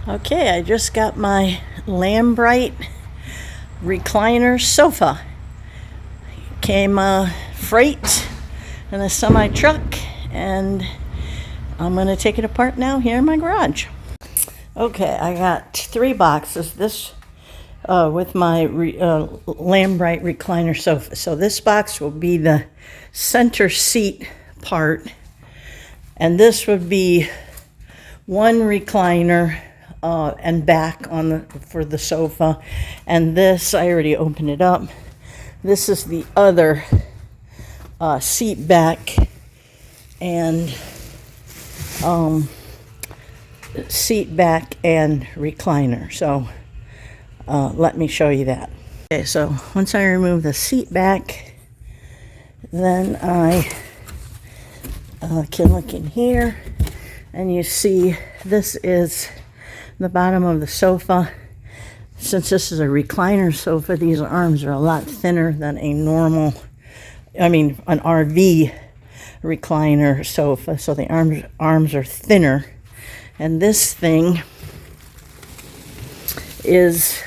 Okay, I just got my Lambright Recliner sofa. Came freight in a semi truck, and I'm going to take it apart now here in my garage. Okay, I got 3 boxes. This with my Lambright Recliner sofa. So this box will be the center seat part, and this would be one recliner and back for the sofa, and this I already opened it up. This is the other seat back and recliner. So let me show you that. Okay, so once I remove the seat back, then I can look in here, and you see this is the bottom of the sofa. Since this is a recliner sofa, these arms are a lot thinner than an RV recliner sofa. So the arms are thinner. And this thing is,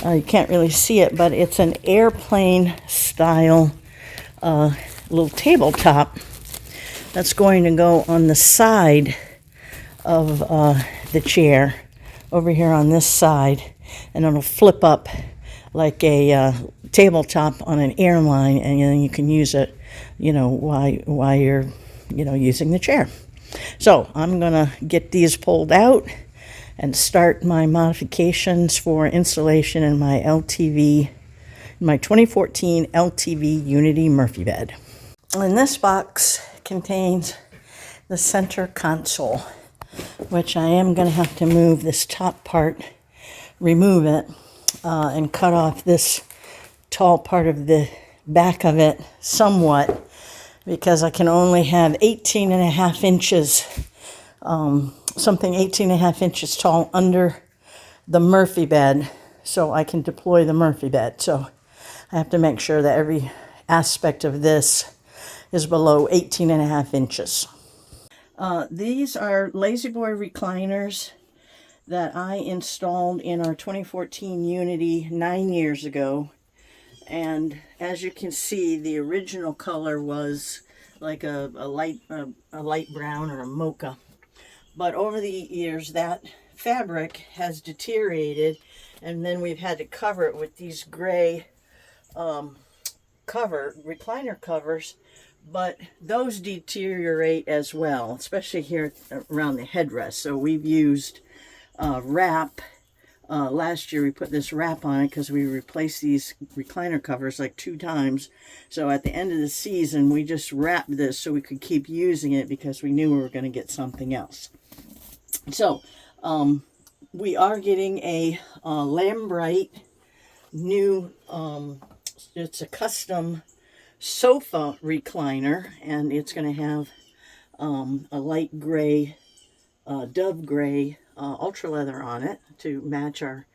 you can't really see it, but it's an airplane style little tabletop that's going to go on the side of the chair over here on this side, and it'll flip up like a tabletop on an airline, and then you can use it, while you're, using the chair. So I'm gonna get these pulled out and start my modifications for installation in my 2014 LTV Unity Murphy bed. And this box contains the center console, which I am going to have to move this top part, remove it, and cut off this tall part of the back of it somewhat, because I can only have 18 and a half inches, something 18 and a half inches tall under the Murphy bed, so I can deploy the Murphy bed. So I have to make sure that every aspect of this is below 18 and a half inches. These are LazBoy Recliners that I installed in our 2014 Unity 9 years ago. And as you can see, the original color was like a light brown or a mocha. But over the years, that fabric has deteriorated, and then we've had to cover it with these gray recliner covers. But those deteriorate as well, especially here around the headrest. So we've used wrap. Last year we put this wrap on it because we replaced these recliner covers like 2 times. So at the end of the season, we just wrapped this so we could keep using it, because we knew we were going to get something else. So we are getting a Lambright new, it's a custom sofa recliner, and it's going to have a light gray, dove gray ultra leather on it to match our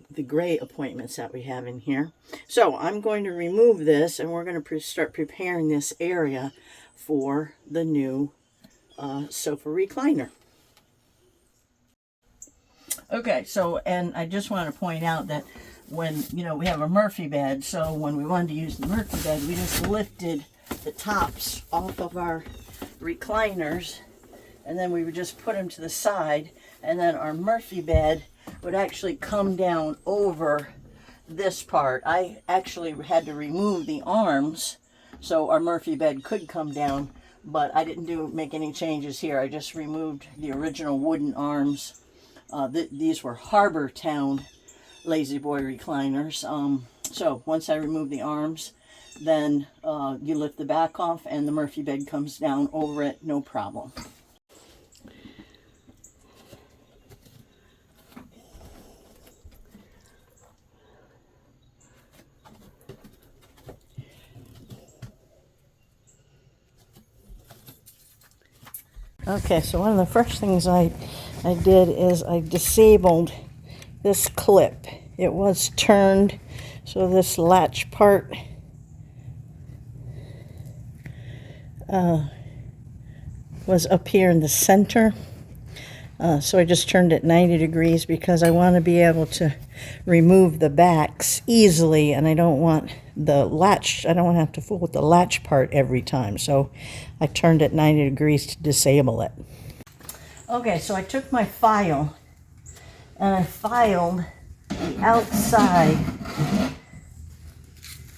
the gray appointments that we have in here. So I'm going to remove this, and we're going to start preparing this area for the new sofa recliner. Okay, so, and I just want to point out that when, we have a Murphy bed, so when we wanted to use the Murphy bed, we just lifted the tops off of our recliners, and then we would just put them to the side, and then our Murphy bed would actually come down over this part. I actually had to remove the arms so our Murphy bed could come down, but I didn't make any changes here. I just removed the original wooden arms. These were Harbor Town LazBoy Recliners. So once I remove the arms, then you lift the back off, and the Murphy bed comes down over it, no problem. Okay, so one of the first things I did is I disabled this clip. It was turned, so this latch part was up here in the center. So I just turned it 90 degrees because I want to be able to remove the backs easily, and I don't want the latch, I don't want to have to fool with the latch part every time. So I turned it 90 degrees to disable it. Okay, so I took my file and I filed the outside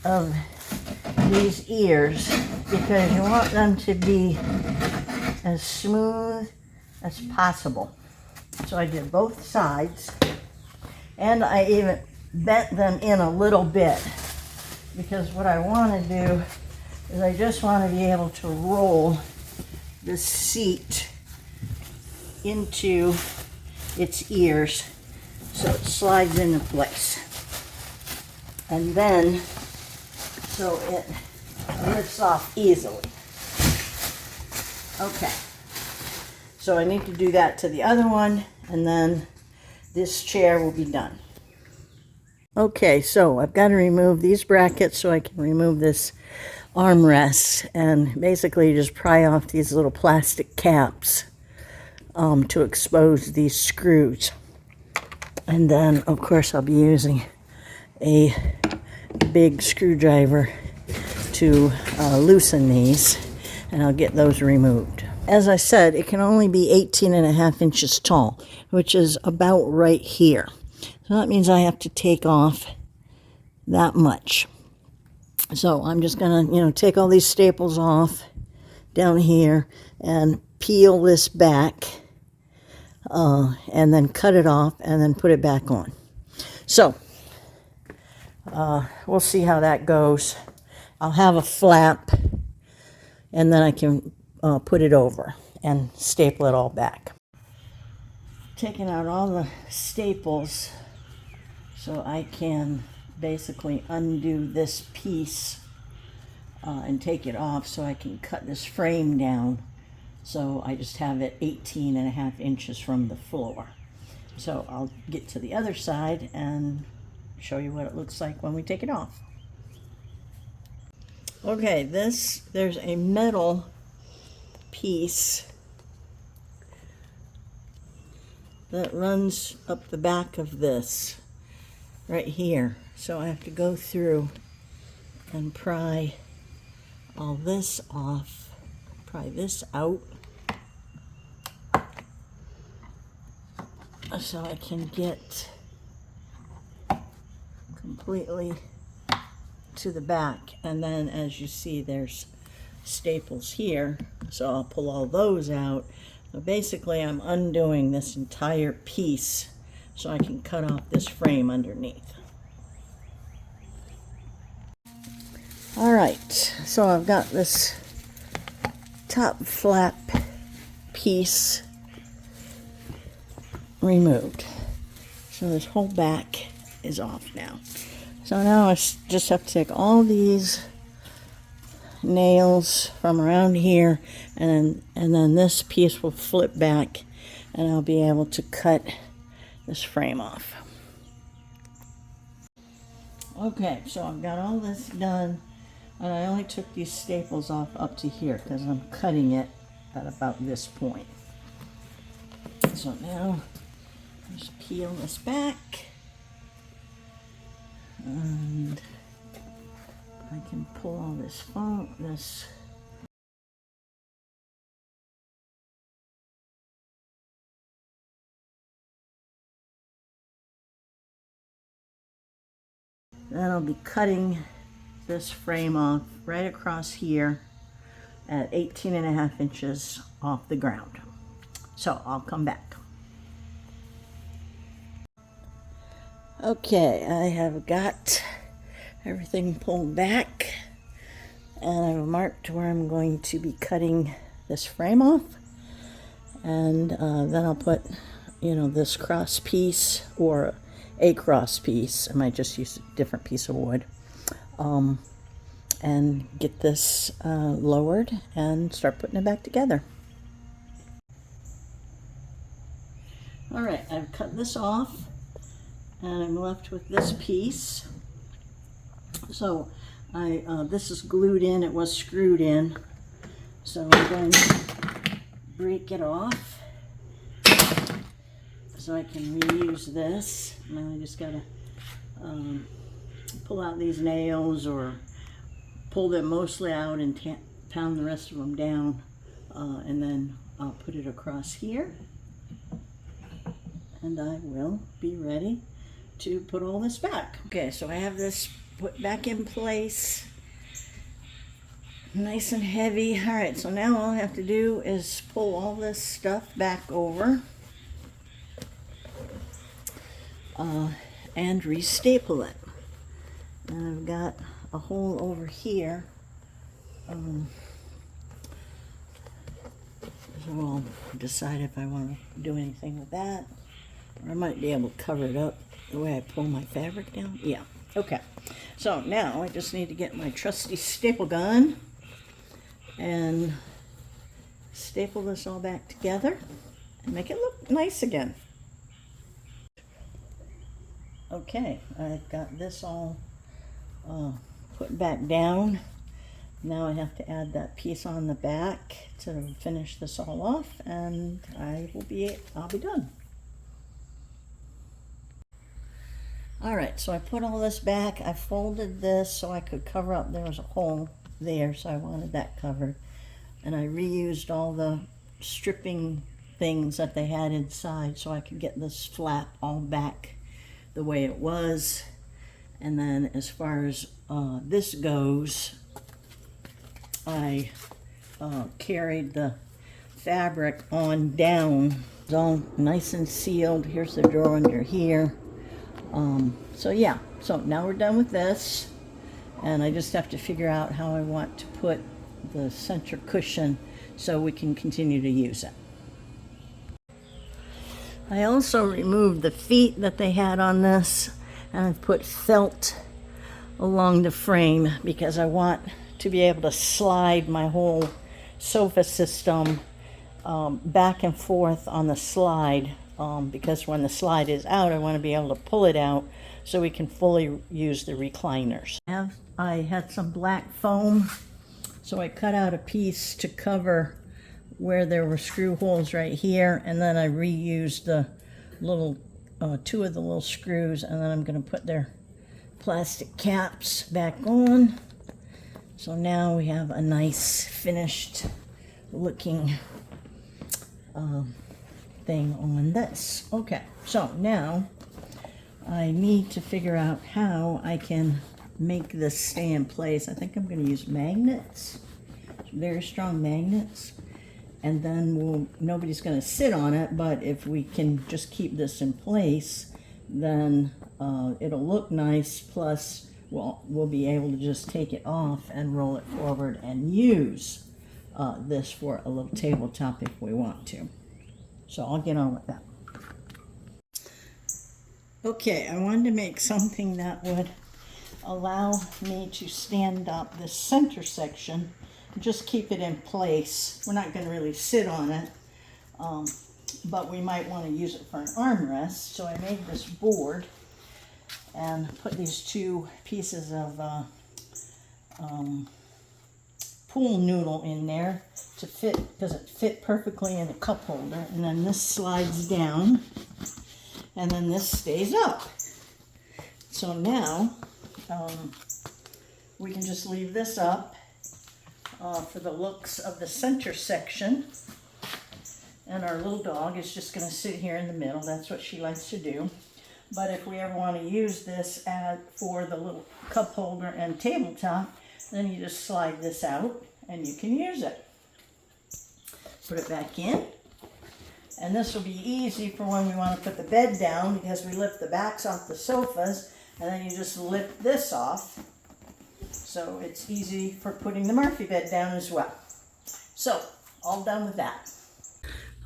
of these ears because you want them to be as smooth as possible. So I did both sides, and I even bent them in a little bit because what I want to do is I just want to be able to roll the seat into its ears so it slides into place, and then so it lifts off easily. Okay, so I need to do that to the other one, and then this chair will be done. Okay, so I've got to remove these brackets so I can remove this armrest, and basically just pry off these little plastic caps to expose these screws. And then, of course, I'll be using a big screwdriver to loosen these, and I'll get those removed. As I said, it can only be 18.5 inches tall, which is about right here. So that means I have to take off that much. So I'm just gonna, take all these staples off down here and peel this back, and then cut it off and then put it back on. So we'll see how that goes. I'll have a flap, and then I can put it over and staple it all back. Taking out all the staples so I can basically undo this piece and take it off so I can cut this frame down. So I just have it 18.5 inches from the floor. So I'll get to the other side and show you what it looks like when we take it off. Okay, there's a metal piece that runs up the back of this right here. So I have to go through and pry all this off, pry this out, so I can get completely to the back. And then, as you see, there's staples here, so I'll pull all those out. So basically I'm undoing this entire piece so I can cut off this frame underneath. All right, so I've got this top flap piece removed. So this whole back is off now. So now I just have to take all these nails from around here, and then this piece will flip back, and I'll be able to cut this frame off. Okay, so I've got all this done, and I only took these staples off up to here because I'm cutting it at about this point. So now just peel this back, and I can pull all this foam, then I'll be cutting this frame off right across here at 18.5 inches off the ground. So I'll come back. Okay, I have got everything pulled back, and I've marked where I'm going to be cutting this frame off, and then I'll put, this cross piece or a cross piece. I might just use a different piece of wood, and get this lowered and start putting it back together. All right, I've cut this off, and I'm left with this piece. So this is glued in, it was screwed in. So I'm going to break it off. so I can reuse this. Now I just gotta pull out these nails, or pull them mostly out and pound the rest of them down, and then I'll put it across here, and I will be ready to put all this back. Okay, so I have this put back in place, nice and heavy. All right, so now all I have to do is pull all this stuff back over and restaple it. And I've got a hole over here, so I'll decide if I want to do anything with that, or I might be able to cover it up the way I pull my fabric down. Yeah, okay. So now I just need to get my trusty staple gun and staple this all back together and make it look nice again. Okay, I've got this all put back down. Now I have to add that piece on the back to finish this all off, and I'll be done. All right, so I put all this back. I folded this so I could cover up. There was a hole there, so I wanted that covered. And I reused all the stripping things that they had inside so I could get this flap all back the way it was. And then as far as this goes, I carried the fabric on down. It's all nice and sealed. Here's the drawer under here. So yeah, so now we're done with this, and I just have to figure out how I want to put the center cushion so we can continue to use it. I also removed the feet that they had on this, and I've put felt along the frame because I want to be able to slide my whole sofa system back and forth on the slide, because when the slide is out, I want to be able to pull it out so we can fully use the recliners. I had some black foam, so I cut out a piece to cover where there were screw holes right here, and then I reused the little two of the little screws, and then I'm going to put their plastic caps back on. So now we have a nice finished looking thing on this. Okay, so now I need to figure out how I can make this stay in place. I think I'm going to use magnets, very strong magnets, and then nobody's going to sit on it, but if we can just keep this in place, then it'll look nice, plus we'll be able to just take it off and roll it forward and use this for a little tabletop if we want to. So I'll get on with that. Okay, I wanted to make something that would allow me to stand up this center section and just keep it in place. We're not going to really sit on it, but we might want to use it for an armrest. So I made this board and put these two pieces of pool noodle in there to fit, because it fit perfectly in a cup holder. And then this slides down, and then this stays up. So now we can just leave this up for the looks of the center section. And our little dog is just going to sit here in the middle. That's what she likes to do. But if we ever want to use this for the little cup holder and tabletop, then you just slide this out and you can use it. Put it back in. And this will be easy for when we want to put the bed down, because we lift the backs off the sofas and then you just lift this off. So it's easy for putting the Murphy bed down as well. So, all done with that.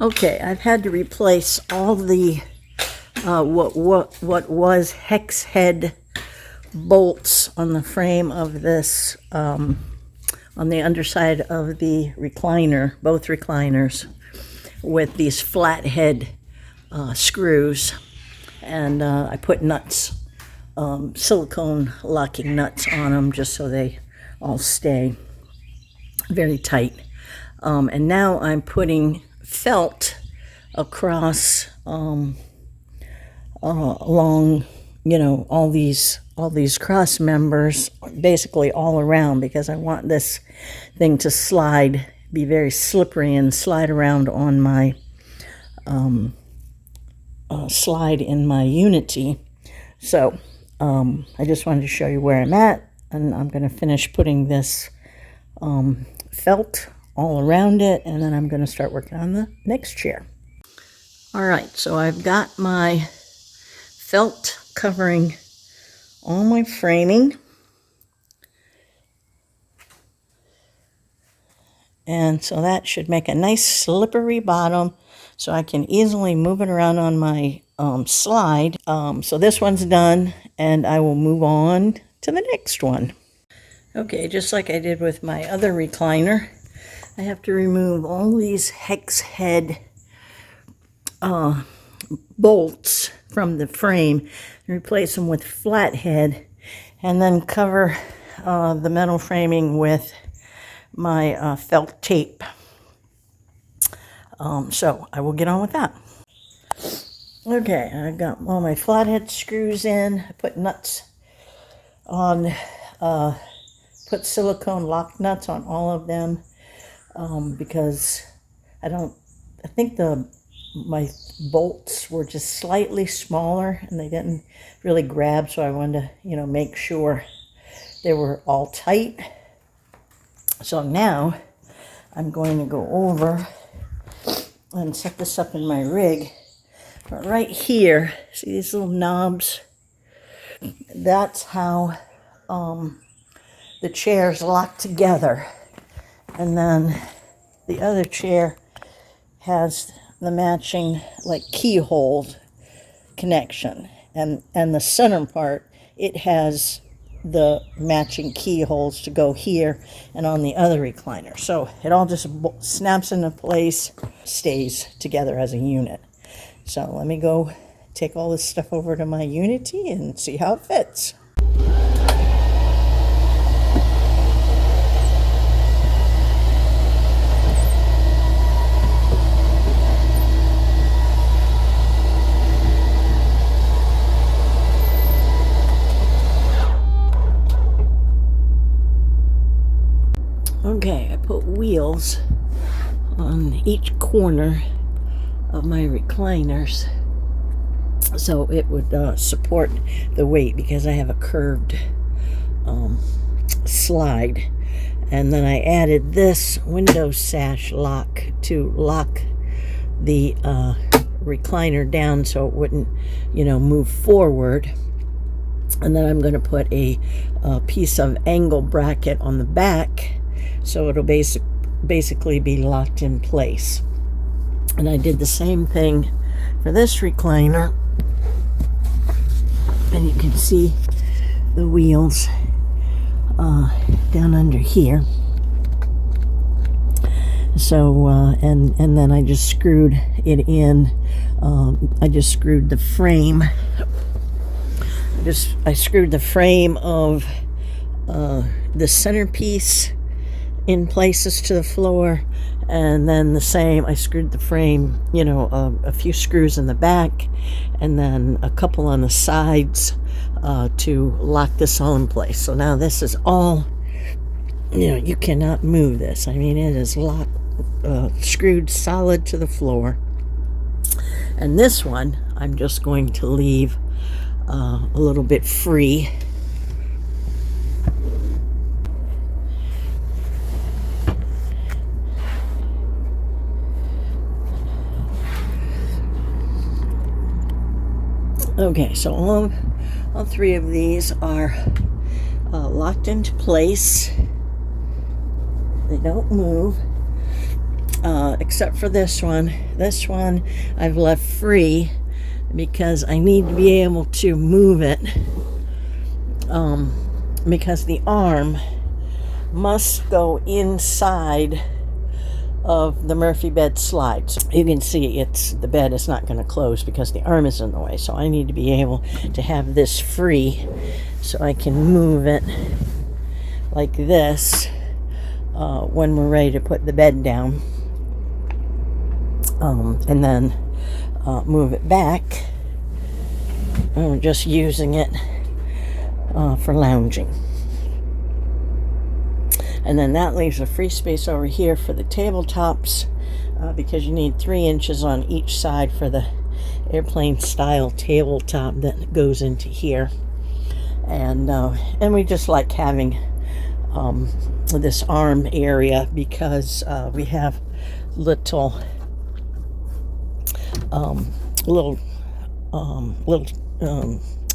Okay, I've had to replace all the what was hex head bolts on the frame of this, on the underside of the recliner, both recliners, with these flathead screws, and I put nuts, silicone locking nuts on them just so they all stay very tight. And now I'm putting felt across along, you know, all these cross members, basically all around, because I want this thing to slide, be very slippery and slide around on my slide in my Unity. So I just wanted to show you where I'm at, and I'm going to finish putting this felt all around it, and then I'm going to start working on the next chair. All right, so I've got my felt covering all my framing, and so that should make a nice slippery bottom so I can easily move it around on my slide. So this one's done, and I will move on to the next one. Okay, just like I did with my other recliner, I have to remove all these hex head bolts from the frame and replace them with flat head, and then cover the metal framing with my felt tape. So I will get on with that. Okay, I got all my flathead screws in. I put nuts on, put silicone lock nuts on all of them, because I think my bolts were just slightly smaller and they didn't really grab, so I wanted to, make sure they were all tight. So now I'm going to go over and set this up in my rig. But right here, see these little knobs? That's how the chair's locked together. And then the other chair has the matching keyhole connection. And the center part, it has the matching keyholes to go here and on the other recliner. So it all just snaps into place, stays together as a unit. So let me go take all this stuff over to my Unity and see how it fits. Okay, I put wheels on each corner of my recliners so it would support the weight, because I have a curved slide. And then I added this window sash lock to lock the recliner down so it wouldn't, move forward. And then I'm going to put a piece of angle bracket on the back so it'll basically be locked in place. And I did the same thing for this recliner. And you can see the wheels down under here. So, and then I just screwed it in. I just screwed the frame. I screwed the frame of the centerpiece in places to the floor, and then the same, I screwed the frame, a few screws in the back, and then a couple on the sides to lock this all in place. So now this is all, you cannot move this. I mean, it is locked, screwed solid to the floor. And this one, I'm just going to leave a little bit free. Okay, so all three of these are locked into place. They don't move, except for this one. This one I've left free because I need to be able to move it, because the arm must go inside of the Murphy bed slides. You can see the bed is not going to close because the arm is in the way. So I need to be able to have this free so I can move it like this when we're ready to put the bed down, and then move it back And we're just using it for lounging. And then that leaves a free space over here for the tabletops, because you need 3 inches on each side for the airplane style tabletop that goes into here. And we just like having this arm area because we have little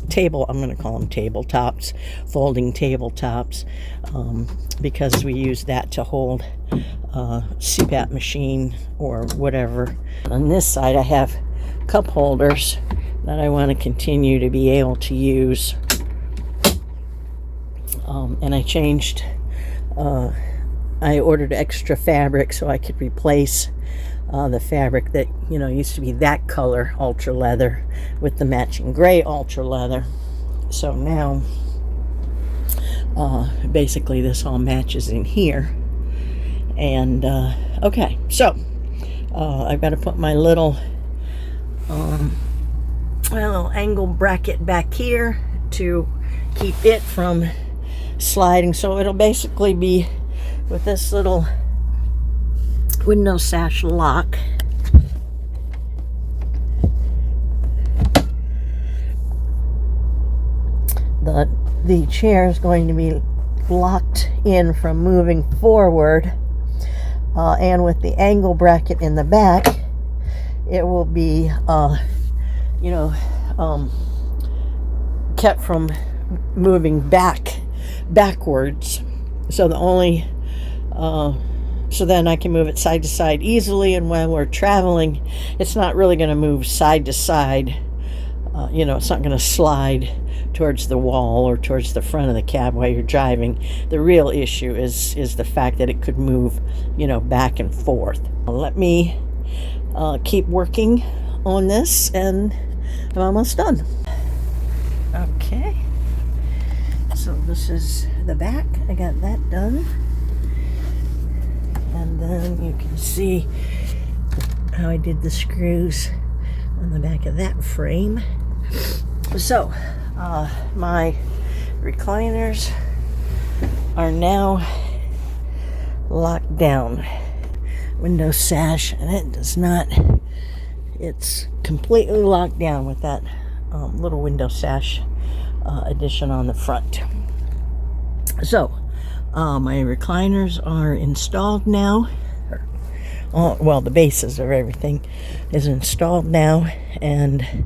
table, I'm going to call them tabletops, folding tabletops, because we use that to hold CPAP machine or whatever. On this side I have cup holders that I want to continue to be able to use, and I changed, I ordered extra fabric so I could replace the fabric that, you know, used to be that color ultra leather with the matching gray ultra leather. So now basically this all matches in here. And okay, so I've got to put my little angle bracket back here to keep it from sliding. So it'll basically be with this little window sash lock. The chair is going to be locked in from moving forward, and with the angle bracket in the back, it will be kept from moving backwards. So the only so then I can move it side to side easily, and when we're traveling, it's not really going to move side to side. It's not going to slide towards the wall or towards the front of the cab while you're driving. The real issue is the fact that it could move, back and forth. Let me keep working on this, and I'm almost done. Okay, so this is the back. I got that done. And then you can see how I did the screws on the back of that frame. So, my recliners are now locked down. Window sash, and it does not, it's completely locked down with that little window sash addition on the front. So, my recliners are installed now. The bases of everything is installed now, and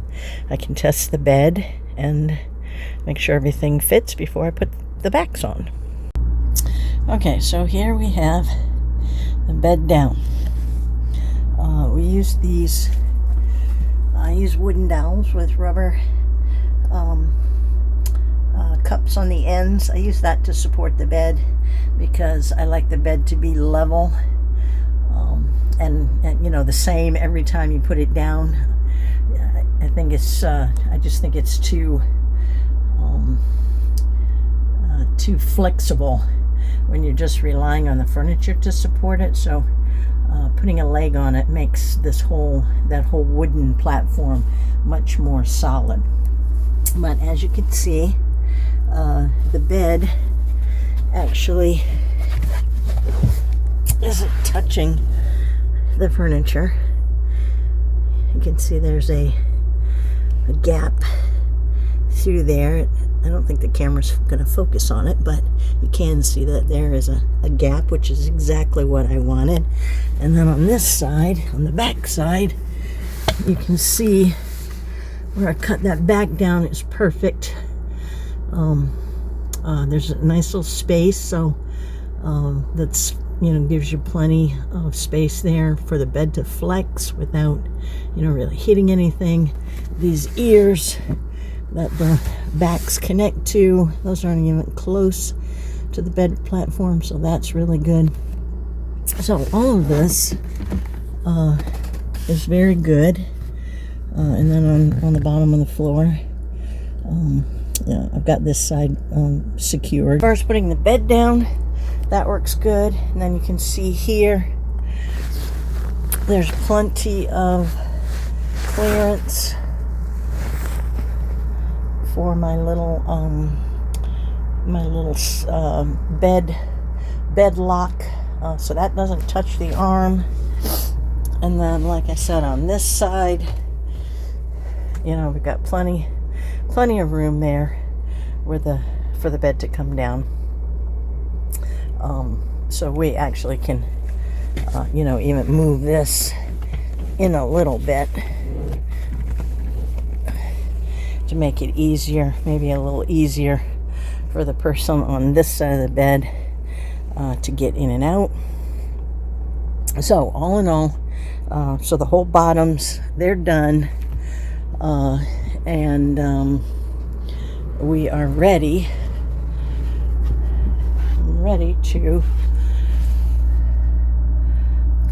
I can test the bed and make sure everything fits before I put the backs on. Okay, so here we have the bed down. We use these, I use wooden dowels with rubber cups on the ends. I use that to support the bed because I like the bed to be level, and the same every time you put it down. I think it's I just think it's too flexible when you're just relying on the furniture to support it. So putting a leg on it makes that whole wooden platform much more solid. But as you can see, the bed actually isn't touching the furniture. You can see there's a gap through there. I don't think the camera's going to focus on it, but you can see that there is a gap, which is exactly what I wanted. And then on this side, on the back side, you can see where I cut that back down is perfect. There's a nice little space, so that's gives you plenty of space there for the bed to flex without really hitting anything. These ears that the backs connect to, those aren't even close to the bed platform, so that's really good. So all of this is very good. And then on the bottom of the floor, I've got this side secured. First, putting the bed down, that works good. And then you can see here, there's plenty of clearance for my little bed lock, so that doesn't touch the arm. And then, like I said, on this side, we've got plenty of room there for the bed to come down. So we actually can, even move this in a little bit to make it easier, maybe a little easier for the person on this side of the bed to get in and out. So all in all, so the whole bottoms, they're done, and we are ready to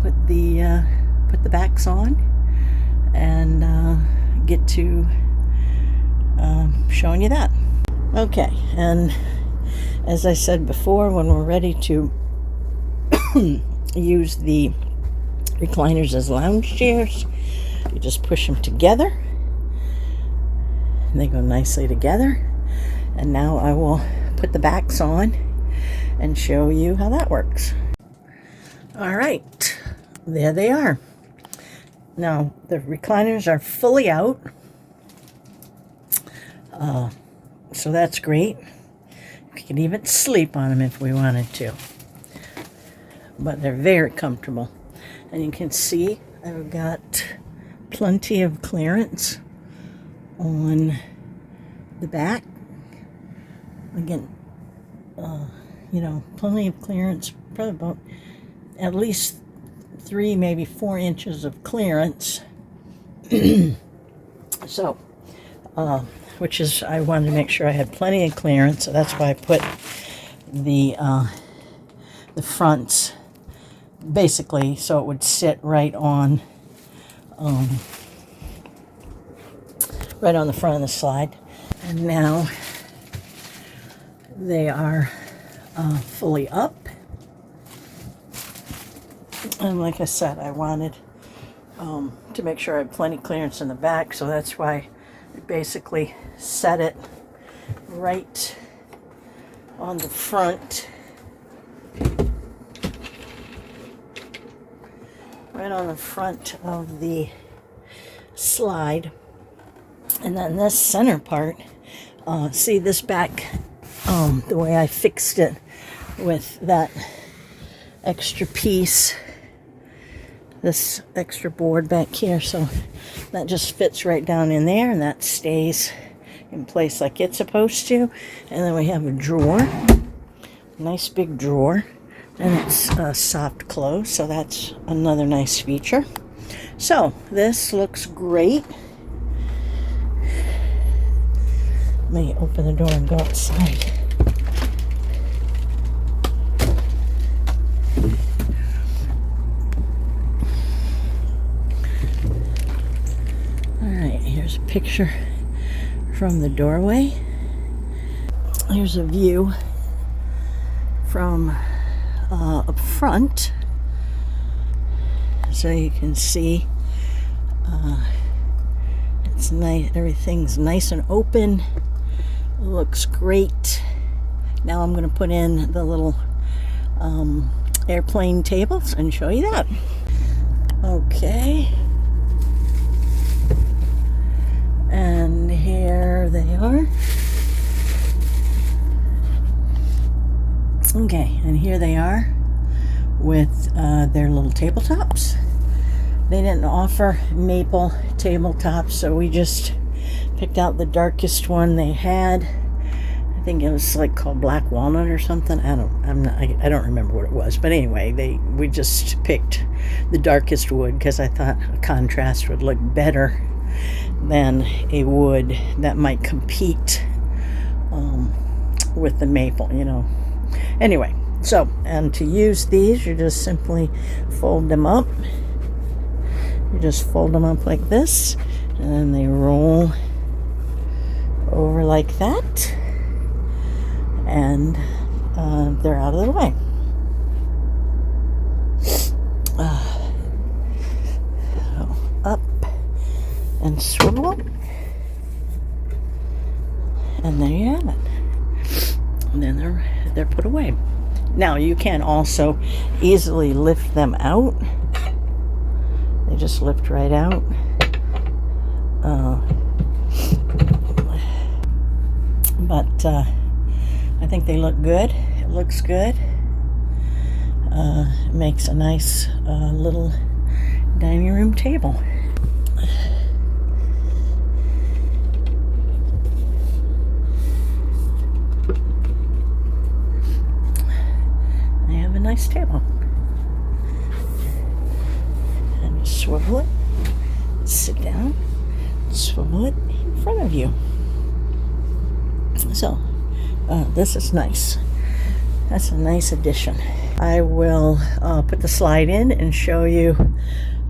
put the backs on and get to showing you that. Okay, and as I said before, when we're ready to use the recliners as lounge chairs, you just push them together and they go nicely together. And now I will put the backs on and show you how that works. All right, there they are. Now the recliners are fully out, so that's great. We can even sleep on them if we wanted to, but they're very comfortable. And you can see I've got plenty of clearance on the back. Again, plenty of clearance, probably about at least 3, maybe 4 inches of clearance. So, which is, I wanted to make sure I had plenty of clearance, so that's why I put the fronts basically so it would sit right on the front of the slide. And now they are fully up, and like I said, I wanted to make sure I had plenty of clearance in the back, so that's why I basically set it right on the front, of the slide. And then this center part, see this back, the way I fixed it with that extra piece, this extra board back here, so that just fits right down in there, and that stays in place like it's supposed to. And then we have a drawer, nice big drawer, and it's soft close, so that's another nice feature. So this looks great. Let me open the door and go outside. Alright, here's a picture from the doorway. Here's a view from up front, so you can see it's nice. Everything's nice and open. It looks great. Now I'm going to put in the little airplane tables and show you that. Okay, and here they are. Okay, and here they are with their little tabletops. They didn't offer maple tabletops, so we just picked out the darkest one they had. I think it was like called black walnut or something. I don't remember what it was, but anyway, we just picked the darkest wood because I thought a contrast would look better than a wood that might compete with the maple, Anyway, so, and to use these, you just simply fold them up. You just fold them up like this, and then they roll over like that, and they're out of the way. So up and swivel. And there you have it. And then they're put away. Now you can also easily lift them out. They just lift right out. But I think they look good. It looks good. It makes a nice little dining room table. I have a nice table. And you swivel it, sit down, swivel it in front of you. So, this is nice. That's a nice addition. I will put the slide in and show you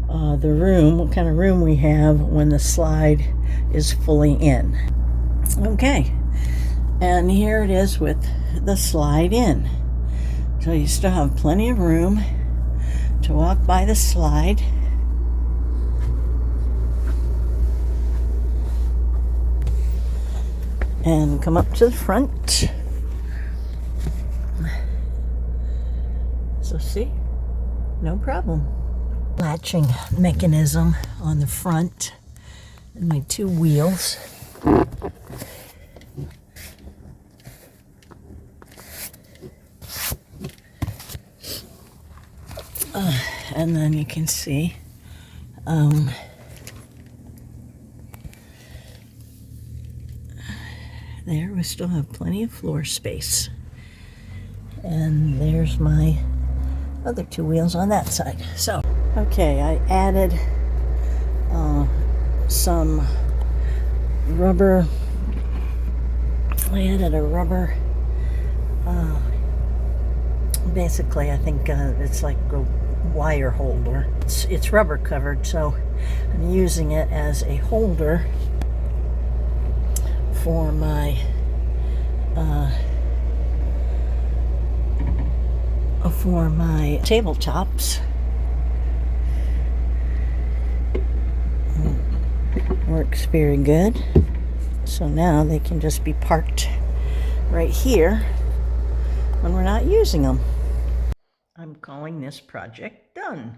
the room, what kind of room we have when the slide is fully in. Okay, and here it is with the slide in. So you still have plenty of room to walk by the slide. And come up to the front. So see, no problem. Latching mechanism on the front and my two wheels. And then you can see there we still have plenty of floor space. And there's my other two wheels on that side. So, okay, I added some rubber. I added a rubber. Basically, I think it's like a wire holder. It's rubber covered, so I'm using it as a holder for my tabletops. Works very good. So now they can just be parked right here when we're not using them. I'm calling this project done.